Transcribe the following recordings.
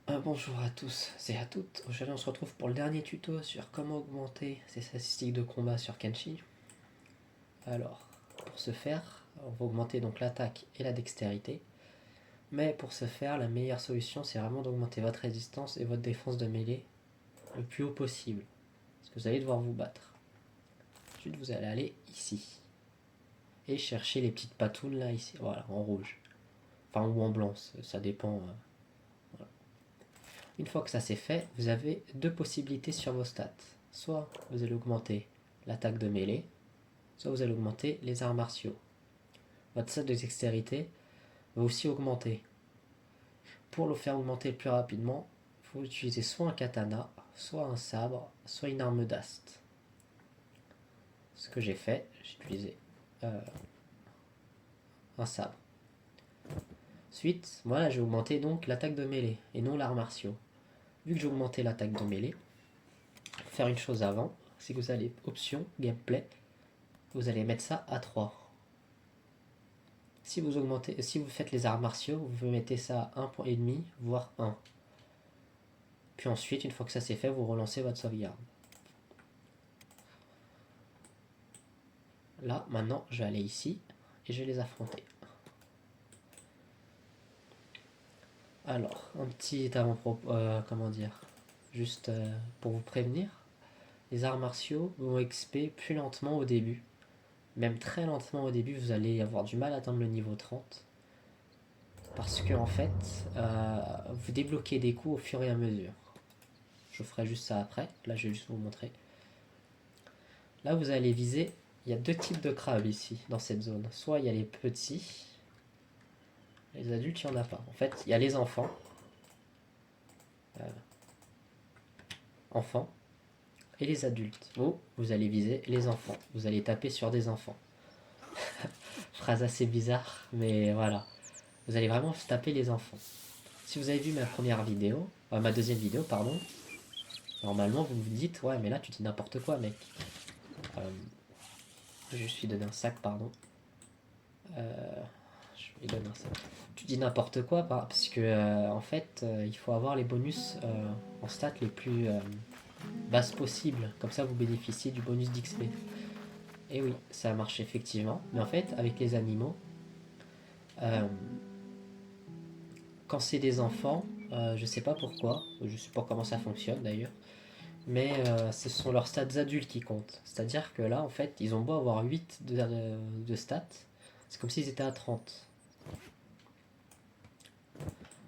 Bonjour à tous et à toutes. Aujourd'hui, on se retrouve pour le dernier tuto sur comment augmenter ses statistiques de combat sur Kenshi. Alors, pour ce faire, on va augmenter donc l'attaque et la dextérité. Mais pour ce faire, la meilleure solution, c'est vraiment d'augmenter votre résistance et votre défense de mêlée le plus haut possible. Parce que vous allez devoir vous battre. Ensuite, vous allez aller ici. Et chercher les petites patounes là, ici. Voilà, en rouge. Enfin, ou en blanc, ça dépend. Voilà. Une fois que ça c'est fait, vous avez deux possibilités sur vos stats. Soit vous allez augmenter l'attaque de mêlée, soit vous allez augmenter les arts martiaux. Votre stat de dextérité va aussi augmenter. Pour le faire augmenter le plus rapidement, il faut utiliser soit un katana, soit un sabre, soit une arme d'ast. Ce que j'ai fait, j'ai utilisé un sabre. Ensuite, voilà, j'ai augmenté donc l'attaque de mêlée et non l'art martiaux. Vu que j'ai augmenté l'attaque de mêlée, faire une chose avant, c'est que vous allez option gameplay, vous allez mettre ça à 3. Si vous faites les arts martiaux, vous mettez ça à 1,5, voire 1. Puis ensuite, une fois que ça c'est fait, vous relancez votre sauvegarde. Là, maintenant, je vais aller ici et je vais les affronter. Alors, un petit avant-propos, comment dire, juste pour vous prévenir, les arts martiaux vont XP plus lentement au début. Même très lentement au début, vous allez avoir du mal à atteindre le niveau 30. Parce que en fait, vous débloquez des coups au fur et à mesure. Je ferai juste ça après. Là, je vais juste vous montrer. Là, vous allez viser. Il y a deux types de crabes ici, dans cette zone. Soit il y a les petits. Les adultes, il n'y en a pas. En fait, il y a les enfants. Enfants. Et les adultes. Vous allez viser les enfants. Vous allez taper sur des enfants. Phrase assez bizarre, mais voilà. Vous allez vraiment taper les enfants. Si vous avez vu ma première vidéo, ma deuxième vidéo, pardon, normalement vous vous dites, ouais, mais là tu dis n'importe quoi, mec. Je me suis donné un sac, pardon. Je vais donner un sac. Tu dis n'importe quoi, parce que en fait, il faut avoir les bonus en stats les plus basses possibles. Comme ça, vous bénéficiez du bonus d'XP. Et oui, ça marche effectivement. Mais en fait, avec les animaux, euh, quand c'est des enfants, je sais pas pourquoi, je sais pas comment ça fonctionne d'ailleurs, mais ce sont leurs stats adultes qui comptent. C'est-à-dire que là, en fait, ils ont beau avoir 8 de stats, c'est comme s'ils étaient à 30.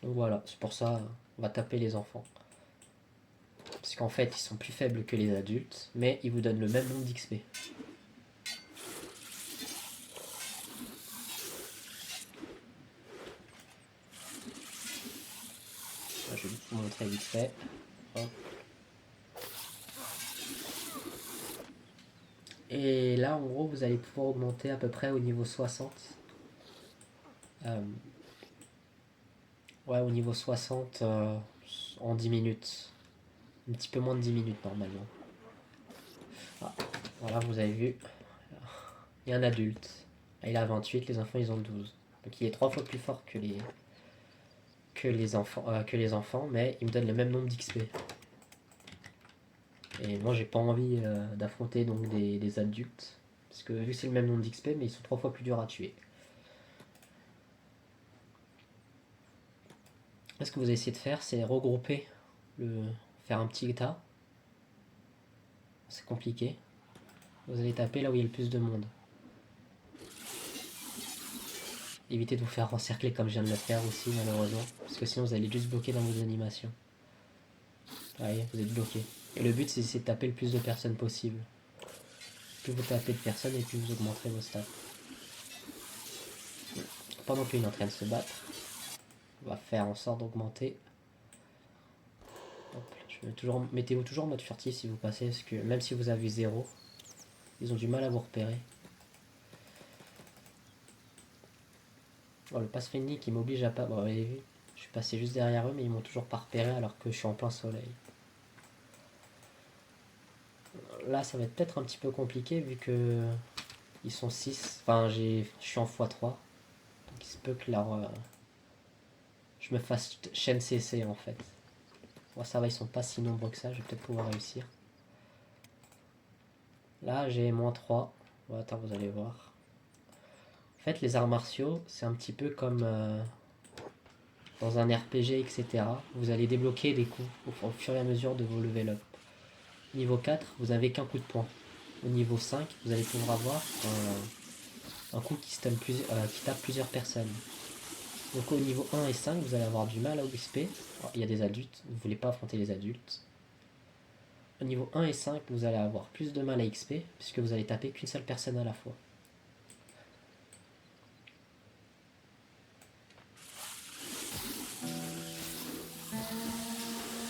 Donc voilà, c'est pour ça, on va taper les enfants. Parce qu'en fait, ils sont plus faibles que les adultes, mais ils vous donnent le même nombre d'XP. Je vais vous montrer vite fait. Hop. Et là, en gros, vous allez pouvoir augmenter à peu près au niveau 60. Euh, ouais, au niveau 60 en 10 minutes. Un petit peu moins de 10 minutes normalement. Ah, voilà, vous avez vu. Il y a un adulte. Il a 28, les enfants ils ont 12. Donc il est 3 fois plus fort que les enfants, mais il me donne le même nombre d'XP. Et moi j'ai pas envie d'affronter donc des adultes. Parce que vu que c'est le même nombre d'XP, mais ils sont 3 fois plus durs à tuer. Là ce que vous allez essayer de faire, c'est regrouper, faire un petit tas. C'est compliqué. Vous allez taper là où il y a le plus de monde. Évitez de vous faire encercler comme je viens de le faire aussi malheureusement. Parce que sinon vous allez juste bloquer dans vos animations. Vous voyez, vous êtes bloqué. Et le but c'est d'essayer de taper le plus de personnes possible. Plus vous tapez de personnes et plus vous augmenterez vos stats. Pendant qu'une est en train de se battre, on va faire en sorte d'augmenter. Mettez-vous toujours en mode furtif si vous passez, parce que même si vous avez 0, ils ont du mal à vous repérer. Bon, le pass friendly qui m'oblige à pas. Bon, vous avez vu, je suis passé juste derrière eux, mais ils m'ont toujours pas repéré alors que je suis en plein soleil. Là, ça va être peut-être un petit peu compliqué vu que ils sont 6. Enfin, je suis en x3. Donc il se peut que je me fasse chaîne CC en fait. Bon, ça va, ils sont pas si nombreux que ça, je vais peut-être pouvoir réussir. Là, j'ai -3. Bon, attends, vous allez voir. En fait, les arts martiaux, c'est un petit peu comme dans un RPG, etc. Vous allez débloquer des coups au fur et à mesure de vos level up. Niveau 4, vous n'avez qu'un coup de poing. Au niveau 5, vous allez pouvoir avoir un coup qui tape plusieurs personnes. Donc au niveau 1 et 5, vous allez avoir du mal à XP. Alors, il y a des adultes, vous ne voulez pas affronter les adultes. Au niveau 1 et 5, vous allez avoir plus de mal à XP, puisque vous allez taper qu'une seule personne à la fois.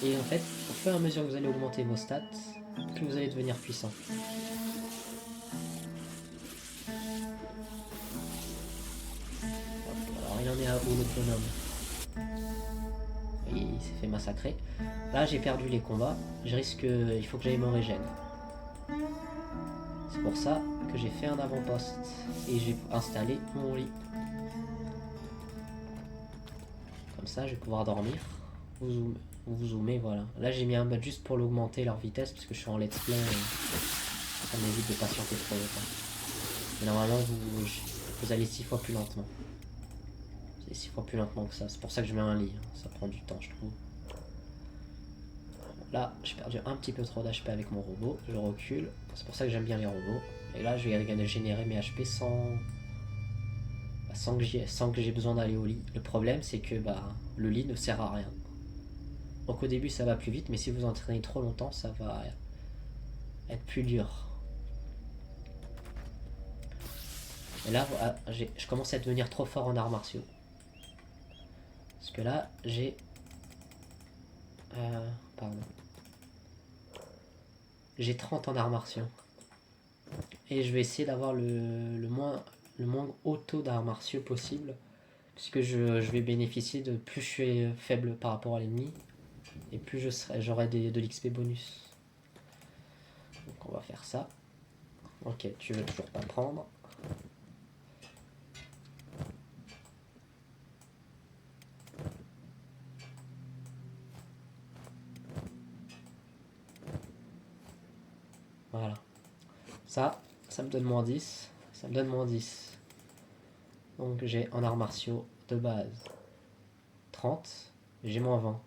Et en fait, au fur et à mesure que vous allez augmenter vos stats, plus vous allez devenir puissant. Alors il en est à où l'autre bonhomme? Oui, il s'est fait massacrer. Là j'ai perdu les combats, il faut que j'aille me régène. C'est pour ça que j'ai fait un avant-poste et j'ai installé mon lit. Comme ça je vais pouvoir dormir. Vous zoomez, voilà. Là j'ai mis un bot juste pour l'augmenter leur vitesse parce que je suis en let's play et ça m'évite de patienter trop longtemps. Mais normalement vous allez 6 fois plus lentement. C'est 6 fois plus lentement que ça. C'est pour ça que je mets un lit. Ça prend du temps, je trouve. Là, j'ai perdu un petit peu trop d'HP avec mon robot. Je recule. C'est pour ça que j'aime bien les robots. Et là, je vais générer mes HP sans que j'ai besoin d'aller au lit. Le problème, c'est que le lit ne sert à rien. Donc au début, ça va plus vite, mais si vous entraînez trop longtemps, ça va être plus dur. Et là, je commence à devenir trop fort en arts martiaux. Parce que là, j'ai... pardon. J'ai 30 en arts martiaux. Et je vais essayer d'avoir le moins haut taux d'arts martiaux possible. Puisque je vais bénéficier de plus je suis faible par rapport à l'ennemi. Et plus j'aurai de l'XP bonus. Donc on va faire ça. Ok, tu veux toujours pas prendre. Voilà. Ça me donne -10. Ça me donne -10. Donc j'ai en arts martiaux de base 30. J'ai -20.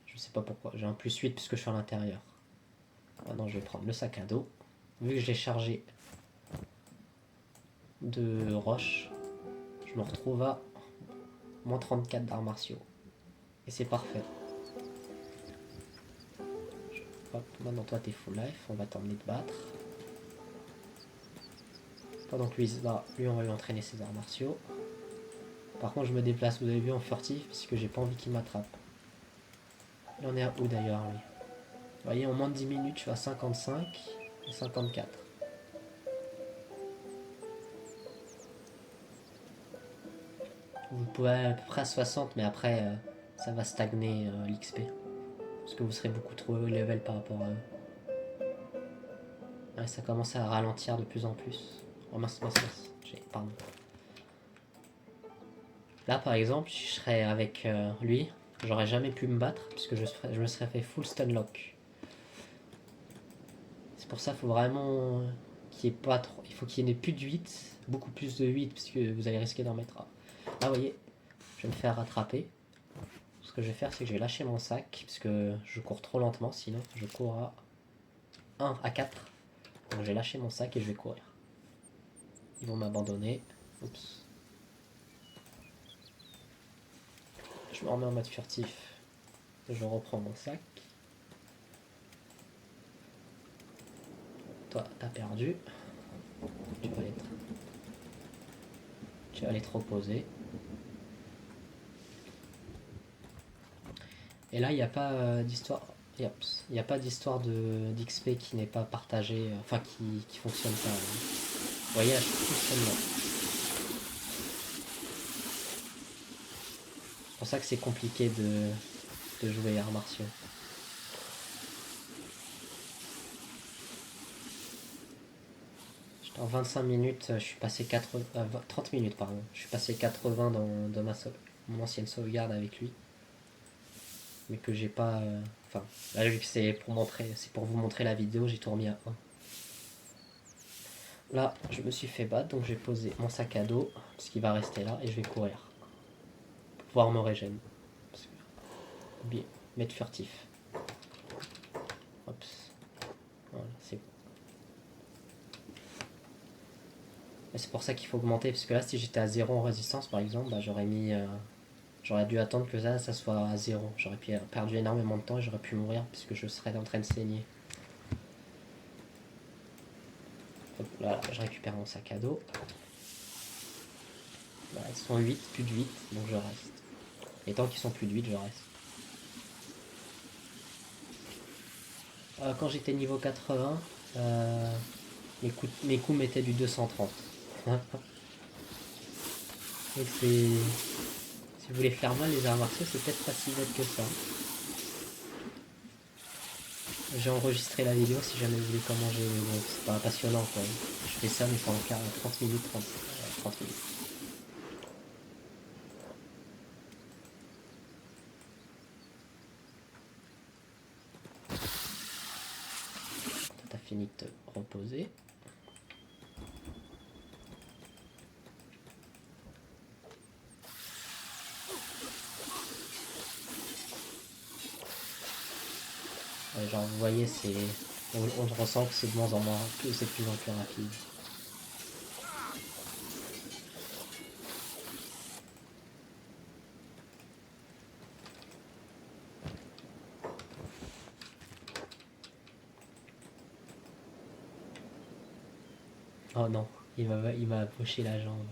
Je sais pas pourquoi. J'ai un +8 puisque je suis à l'intérieur. Maintenant je vais prendre le sac à dos. Vu que j'ai chargé de roches, je me retrouve à -34 d'arts martiaux. Et c'est parfait. Hop, maintenant toi t'es full life, on va t'emmener te battre. Pendant que lui on va lui entraîner ses arts martiaux. Par contre je me déplace, vous avez vu, en furtif, puisque j'ai pas envie qu'il m'attrape. Il en est à où d'ailleurs lui? Vous voyez, en moins de 10 minutes je suis à 55 et 54. Vous pouvez aller à peu près à 60, mais après ça va stagner l'XP. Parce que vous serez beaucoup trop level par rapport à eux. Ouais, ça commence à ralentir de plus en plus. Oh mince. Pardon. Là par exemple, je serais avec lui, j'aurais jamais pu me battre puisque je me serais fait full stun lock. C'est pour ça qu'il faut vraiment qu'il n'y ait pas trop. Il faut qu'il n'y ait plus de 8, beaucoup plus de 8 puisque vous allez risquer d'en mettre. Là vous voyez, je vais me faire rattraper. Ce que je vais faire, c'est que je vais lâcher mon sac puisque je cours trop lentement, sinon je cours à 1 à 4. Donc je vais lâcher mon sac et je vais courir. Ils vont m'abandonner. Oups. Je me remets en mode furtif. Je reprends mon sac. Toi, t'as perdu. Tu vas aller te reposer. Et là, il n'y a pas d'histoire. Il n'y a pas d'histoire d'XP qui n'est pas partagée, enfin qui fonctionne pas. Vous voyez, là, je suis tout seul là. C'est pour ça que c'est compliqué de jouer arts martiaux. En 25 minutes, je suis passé 30 minutes, pardon. Je suis passé 80 dans mon ancienne sauvegarde avec lui. mais que j'ai pas... Enfin, là vu que c'est pour vous montrer la vidéo, j'ai tout remis à 1. Là, je me suis fait battre, donc j'ai posé mon sac à dos, parce qu'il va rester là, et je vais courir. Pour pouvoir me régénérer. Bien, mettre furtif. Hop. Voilà, c'est bon. C'est pour ça qu'il faut augmenter, parce que là, si j'étais à 0 en résistance, par exemple, bah, j'aurais dû attendre que ça soit à 0. J'aurais perdu énormément de temps et j'aurais pu mourir, puisque je serais en train de saigner. Hop, là, je récupère mon sac à dos. Bah, ils sont 8, plus de 8, donc je reste. Et tant qu'ils sont plus de 8, je reste. Quand j'étais niveau 80, mes coups mettaient du 230. Donc si vous voulez faire mal les arts martiaux, c'est peut-être pas si bête que ça. J'ai enregistré la vidéo si jamais vous voulez comment j'ai... Bon, c'est pas passionnant quoi. Je fais ça mais pendant 30 minutes, 30 minutes. T'as fini de te reposer. Genre vous voyez, on ressent que c'est de moins en moins, c'est de plus en plus rapide. Oh non, il m'a poché la jambe.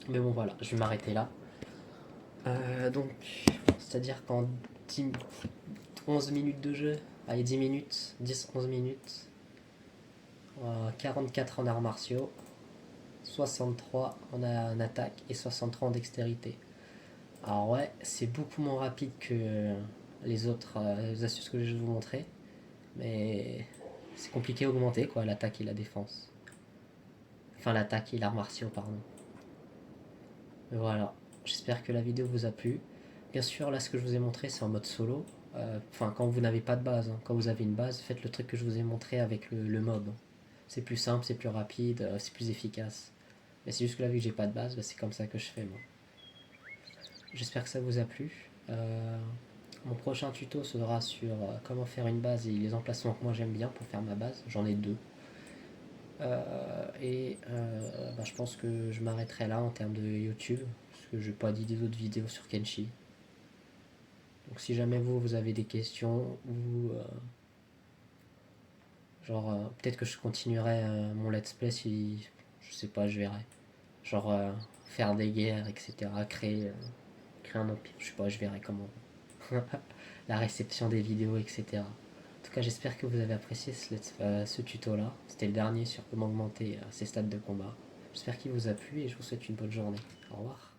Mais bon voilà, je vais m'arrêter là. Donc, c'est-à-dire qu'en 11 minutes de jeu, allez 10 minutes, 10-11 minutes, 44 en arts martiaux, 63 en attaque et 63 en dextérité. Alors ouais, c'est beaucoup moins rapide que les autres astuces que je vais vous montrer, mais c'est compliqué à augmenter quoi, l'attaque et la défense. Enfin l'attaque et l'art martiaux, pardon. Mais voilà, j'espère que la vidéo vous a plu. Bien sûr, là ce que je vous ai montré c'est en mode solo. Enfin, quand vous n'avez pas de base, hein. Quand vous avez une base, faites le truc que je vous ai montré avec le mob. C'est plus simple, c'est plus rapide, c'est plus efficace. Mais c'est juste que là, vu que j'ai pas de base, bah, c'est comme ça que je fais moi. J'espère que ça vous a plu. Mon prochain tuto sera sur comment faire une base et les emplacements que moi j'aime bien pour faire ma base. J'en ai deux. Bah, je pense que je m'arrêterai là en termes de YouTube, parce que je n'ai pas d'idée d'autres vidéos sur Kenshi. Donc si jamais vous avez des questions ou peut-être que je continuerai mon let's play si je sais pas, je verrai. Genre faire des guerres, etc. Créer un empire, je sais pas, je verrai comment. La réception des vidéos, etc. En tout cas, j'espère que vous avez apprécié ce tuto là. C'était le dernier sur comment augmenter ses stats de combat. J'espère qu'il vous a plu et je vous souhaite une bonne journée. Au revoir.